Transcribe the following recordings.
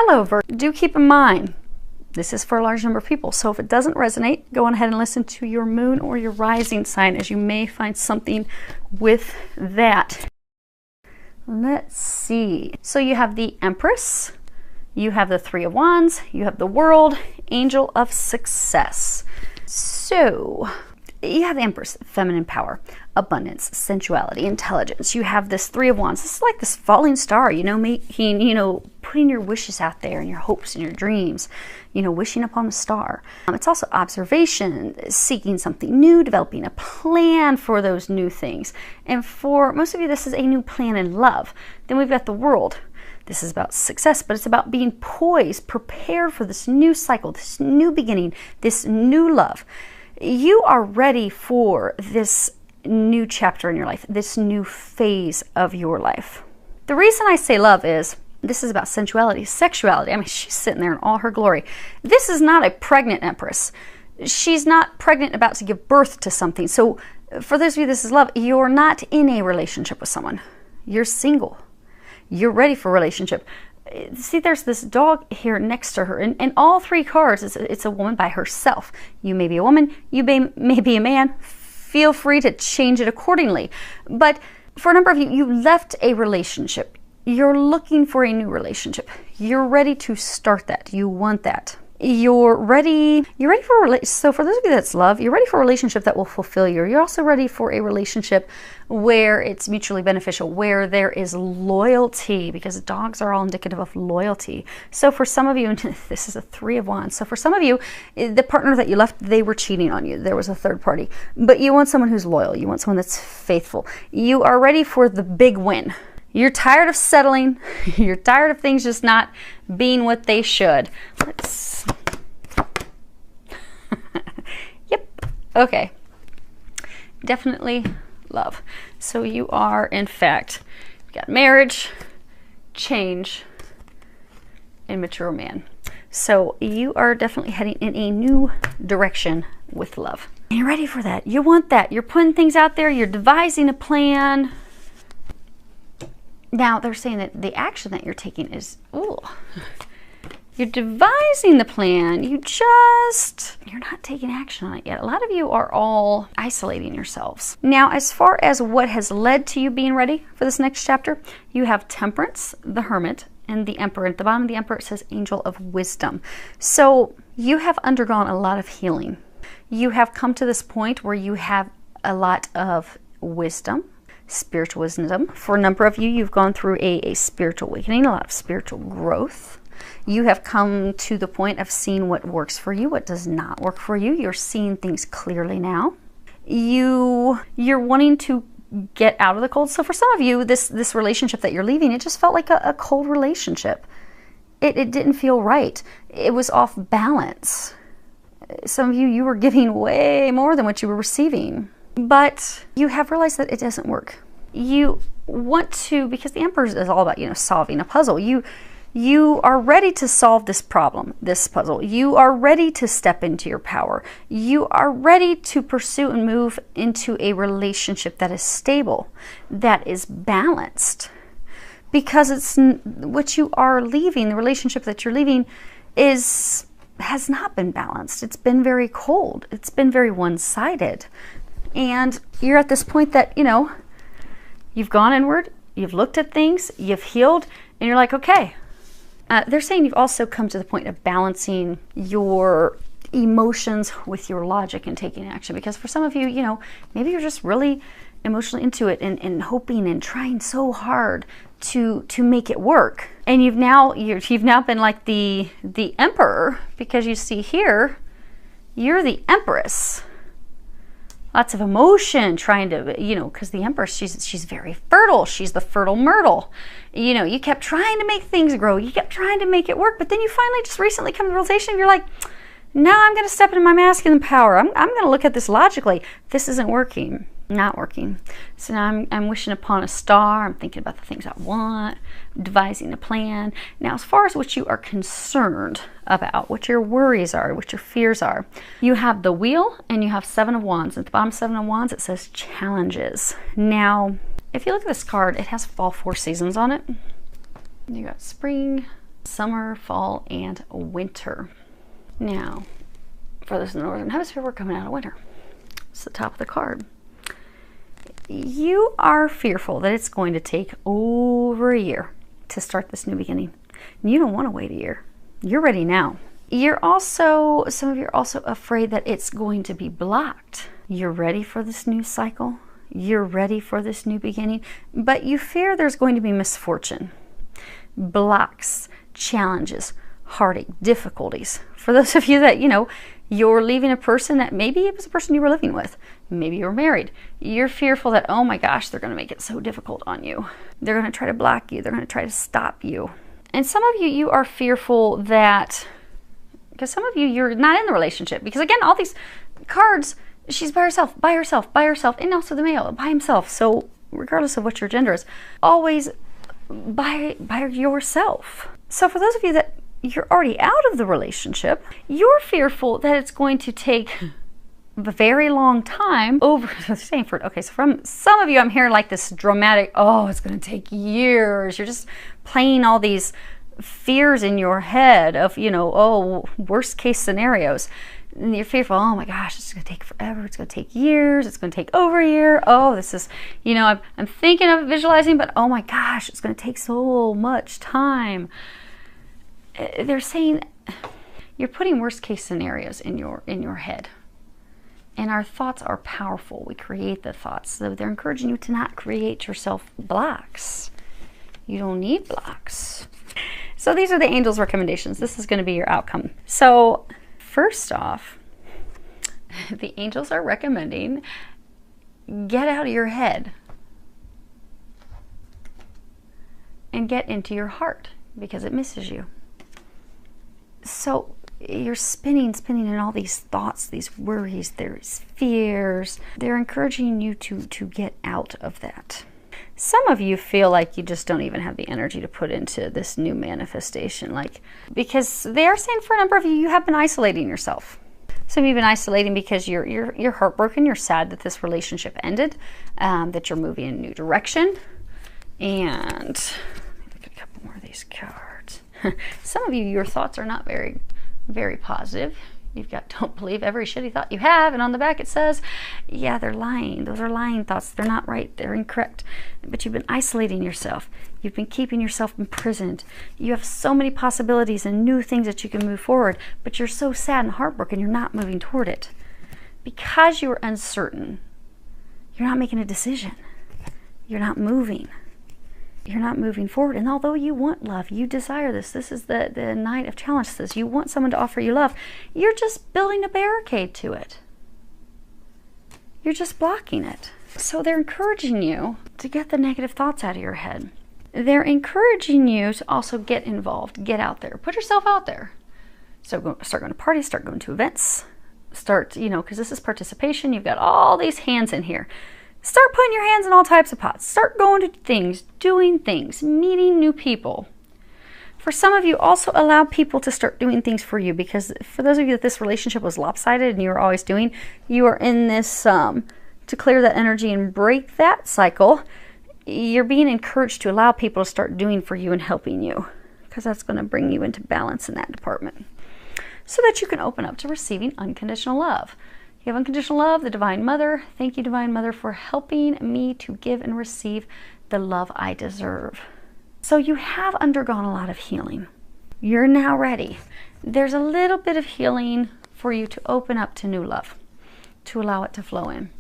However, do keep in mind, this is for a large number of people. So if it doesn't resonate, go on ahead and listen to your moon or your rising sign, as you may find something with that. Let's see. So you have the Empress, you have the Three of Wands, you have the World, Angel of Success. So you have the Empress, feminine power, abundance, sensuality, intelligence. You have this Three of Wands. This is like this falling star, you know, making, you know, putting your wishes out there and your hopes and your dreams, you know, wishing upon a star. It's also observation, seeking something new, developing a plan for those new things. And for most of you, this is a new plan in love. Then we've got the World. This is about success, but it's about being poised, prepared for this new cycle, this new beginning, this new love. You are ready for this new chapter in your life, this new phase of your life. The reason I say love is this is about sensuality, sexuality. I mean, she's sitting there in all her glory. This is not a pregnant Empress. She's not pregnant about to give birth to something. So for those of you, this is love. You're not in a relationship with someone. You're single. You're ready for a relationship. See, there's this dog here next to her, and all three cards, it's a woman by herself. You may be a woman, you may be a man. Feel free to change it accordingly. But for a number of you, you left a relationship. You're looking for a new relationship. You're ready to start that. You want that. You're ready for so for those of you that's love, you're ready for a relationship that will fulfill you. You're also ready for a relationship where it's mutually beneficial, where there is loyalty, because dogs are all indicative of loyalty. So for some of you, and this is a Three of Wands, so for some of you, the partner that you left, they were cheating on you. There was a third party. But you want someone who's loyal. You want someone that's faithful. You are ready for the big win. You're tired of settling. You're tired of things just not being what they should. Let's... Yep. Okay. Definitely love. So you are, in fact, you've got marriage, change, and mature man. So you are definitely heading in a new direction with love. And you're ready for that. You want that. You're putting things out there. You're devising a plan. Now, they're saying that the action that you're taking is, ooh, you're devising the plan. You're not taking action on it yet. A lot of you are all isolating yourselves. Now, as far as what has led to you being ready for this next chapter, you have Temperance, the Hermit, and the Emperor. At the bottom of the Emperor, it says Angel of Wisdom. So you have undergone a lot of healing. You have come to this point where you have a lot of wisdom, spiritual wisdom. For a number of you, you've gone through a spiritual awakening, a lot of spiritual growth. You have come to the point of seeing what works for you, what does not work for you. You're seeing things clearly now. You're wanting to get out of the cold. So for some of you, this relationship that you're leaving, it just felt like a cold relationship. It didn't feel right. It was off balance. Some of you were giving way more than what you were receiving. But you have realized that it doesn't work. You want to, because the Emperor is all about, solving a puzzle. You are ready to solve this problem, this puzzle. You are ready to step into your power. You are ready to pursue and move into a relationship that is stable, that is balanced. Because it's what you are leaving, the relationship that you're leaving has not been balanced. It's been very cold. It's been very one-sided. And you're at this point that, you've gone inward, you've looked at things, you've healed, and you're like, okay. They're saying you've also come to the point of balancing your emotions with your logic and taking action. Because for some of you, maybe you're just really emotionally into it and hoping and trying so hard to make it work. And you've now been like the Emperor, because you see here, you're the Empress. Lots of emotion, trying to, because the Empress, she's very fertile. She's the fertile myrtle. You kept trying to make things grow. You kept trying to make it work. But then you finally just recently come to the realization, you're like, now I'm going to step into my masculine power. I'm going to look at this logically. This isn't working. Not working. So now I'm wishing upon a star. I'm thinking about the things I want, devising a plan. Now, as far as what you are concerned about, what your worries are, what your fears are, you have the Wheel and you have Seven of Wands. At the bottom, Seven of Wands, it says challenges. Now, if you look at this card, it has all 4 seasons on it. You got spring, summer, fall, and winter. Now, for those in the Northern Hemisphere, we're coming out of winter. It's the top of the card. You are fearful that it's going to take over a year to start this new beginning. You don't want to wait a year. You're ready now. Some of you are also afraid that it's going to be blocked. You're ready for this new cycle. You're ready for this new beginning, but you fear there's going to be misfortune, blocks, challenges, heartache, difficulties. For those of you that, you're leaving a person that maybe it was a person you were living with. Maybe you were married. You're fearful that, oh my gosh, they're going to make it so difficult on you. They're going to try to block you. They're going to try to stop you. And some of you, you are fearful that, because some of you, you're not in the relationship. Because again, all these cards, she's by herself, and also the male, by himself. So regardless of what your gender is, always by yourself. So for those of you that you're already out of the relationship, you're fearful that it's going to take a very long time over the same for, okay, so from some of you, I'm hearing like this dramatic, oh, it's going to take years. You're just playing all these fears in your head of, oh, worst case scenarios. And you're fearful, oh my gosh, it's going to take forever. It's going to take years. It's going to take over a year. Oh, this is, I'm thinking of visualizing, but oh my gosh, it's going to take so much time. They're saying you're putting worst case scenarios in your head. And our thoughts are powerful. We create the thoughts. So they're encouraging you to not create yourself blocks. You don't need blocks. So these are the angels' recommendations. This is going to be your outcome. So first off, the angels are recommending get out of your head and get into your heart because it misses you. So you're spinning in all these thoughts, these worries, these fears. They're encouraging you to get out of that. Some of you feel like you just don't even have the energy to put into this new manifestation, because they are saying for a number of you, you have been isolating yourself. Some of you have been isolating because you're heartbroken, you're sad that this relationship ended, that you're moving in a new direction. And let me look at a couple more of these cards. Some of you, your thoughts are not very, very positive. You've got don't believe every shitty thought you have, and on the back it says, yeah, they're lying. Those are lying thoughts. They're not right. They're incorrect. But you've been isolating yourself. You've been keeping yourself imprisoned. You have so many possibilities and new things that you can move forward, but you're so sad and heartbroken you're not moving toward it. Because you're uncertain, you're not making a decision. You're not moving. You're not moving forward. And although you want love, you desire this. This is the night of challenge. This. You want someone to offer you love. You're just building a barricade to it. You're just blocking it. So they're encouraging you to get the negative thoughts out of your head. They're encouraging you to also get involved, get out there, put yourself out there. So start going to parties, start going to events, start, because this is participation. You've got all these hands in here. Start putting your hands in all types of pots. Start going to things, doing things, meeting new people. For some of you, also allow people to start doing things for you, because for those of you that this relationship was lopsided and you were always doing, you are in this to clear that energy and break that cycle. You're being encouraged to allow people to start doing for you and helping you, because that's going to bring you into balance in that department so that you can open up to receiving unconditional love. You have unconditional love, the Divine Mother. Thank you, Divine Mother, for helping me to give and receive the love I deserve. So you have undergone a lot of healing. You're now ready. There's a little bit of healing for you to open up to new love, to allow it to flow in.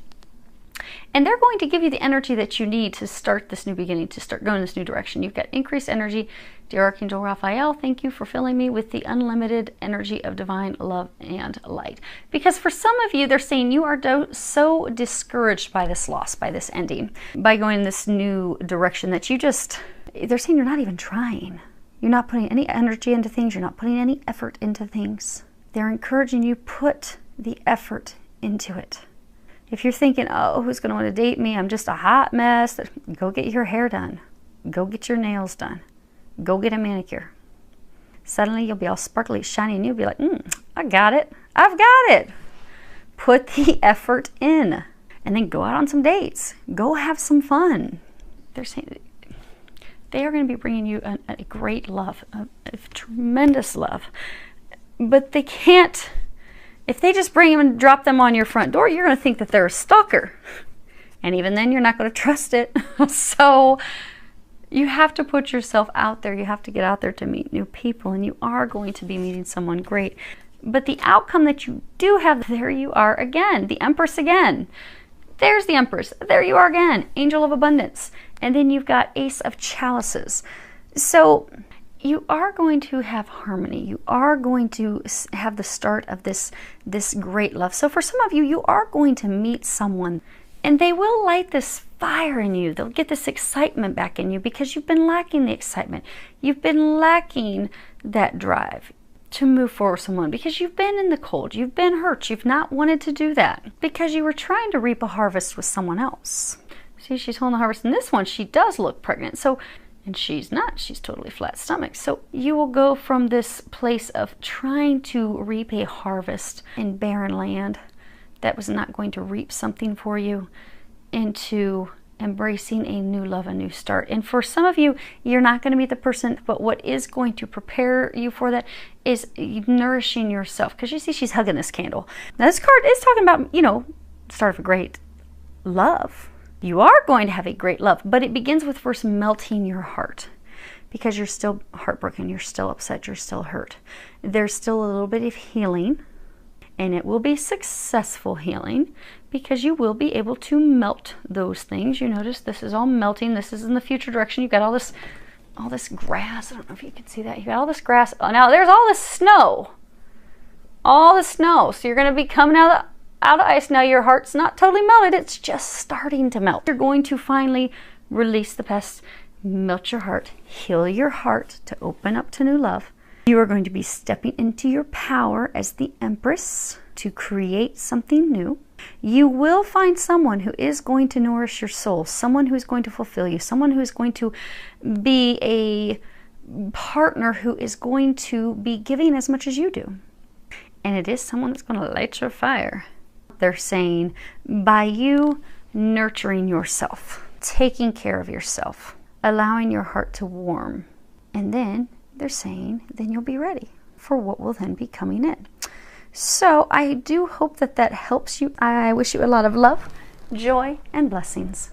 And they're going to give you the energy that you need to start this new beginning, to start going this new direction. You've got increased energy. Dear Archangel Raphael, thank you for filling me with the unlimited energy of divine love and light. Because for some of you, they're saying you are so discouraged by this loss, by this ending, by going this new direction that they're saying you're not even trying. You're not putting any energy into things. You're not putting any effort into things. They're encouraging you put the effort into it. If you're thinking, oh, who's going to want to date me? I'm just a hot mess. Go get your hair done. Go get your nails done. Go get a manicure. Suddenly you'll be all sparkly, shiny, and you'll be like, I got it. I've got it. Put the effort in. And then go out on some dates. Go have some fun. They're saying They are going to be bringing you a great love, a tremendous love. But they can't, if they just bring them and drop them on your front door, you're going to think that they're a stalker. And even then, you're not going to trust it. So you have to put yourself out there. You have to get out there to meet new people, and you are going to be meeting someone great. But the outcome that you do have, there you are again, the Empress again. There's the Empress. There you are again, Angel of Abundance. And then you've got Ace of Chalices. So you are going to have harmony. You are going to have the start of this great love. So for some of you, you are going to meet someone, and they will light this fire in you. They'll get this excitement back in you because you've been lacking the excitement. You've been lacking that drive to move forward with someone because you've been in the cold. You've been hurt. You've not wanted to do that because you were trying to reap a harvest with someone else. See, she's holding the harvest. And this one, she does look pregnant. So, and she's not. She's totally flat stomach. So you will go from this place of trying to reap a harvest in barren land that was not going to reap something for you into embracing a new love, a new start. And for some of you, you're not going to be the person, but what is going to prepare you for that is nourishing yourself. Because you see, she's hugging this candle. Now, this card is talking about, you know, start of a great love. You are going to have a great love, but it begins with first melting your heart because you're still heartbroken, you're still upset, you're still hurt. There's still a little bit of healing, and it will be successful healing because you will be able to melt those things. You notice this is all melting. This is in the future direction. You've got all this grass. I don't know if you can see that. You got all this grass. Oh, now there's all this snow. All the snow. So you're going to be coming out of ice. Now your heart's not totally melted. It's just starting to melt. You're going to finally release the past, melt your heart, heal your heart to open up to new love. You are going to be stepping into your power as the Empress to create something new. You will find someone who is going to nourish your soul, someone who is going to fulfill you, someone who is going to be a partner who is going to be giving as much as you do. And it is someone that's going to light your fire. They're saying by you nurturing yourself, taking care of yourself, allowing your heart to warm, and then they're saying then you'll be ready for what will then be coming in. So I do hope that that helps you. I wish you a lot of love, joy, and blessings.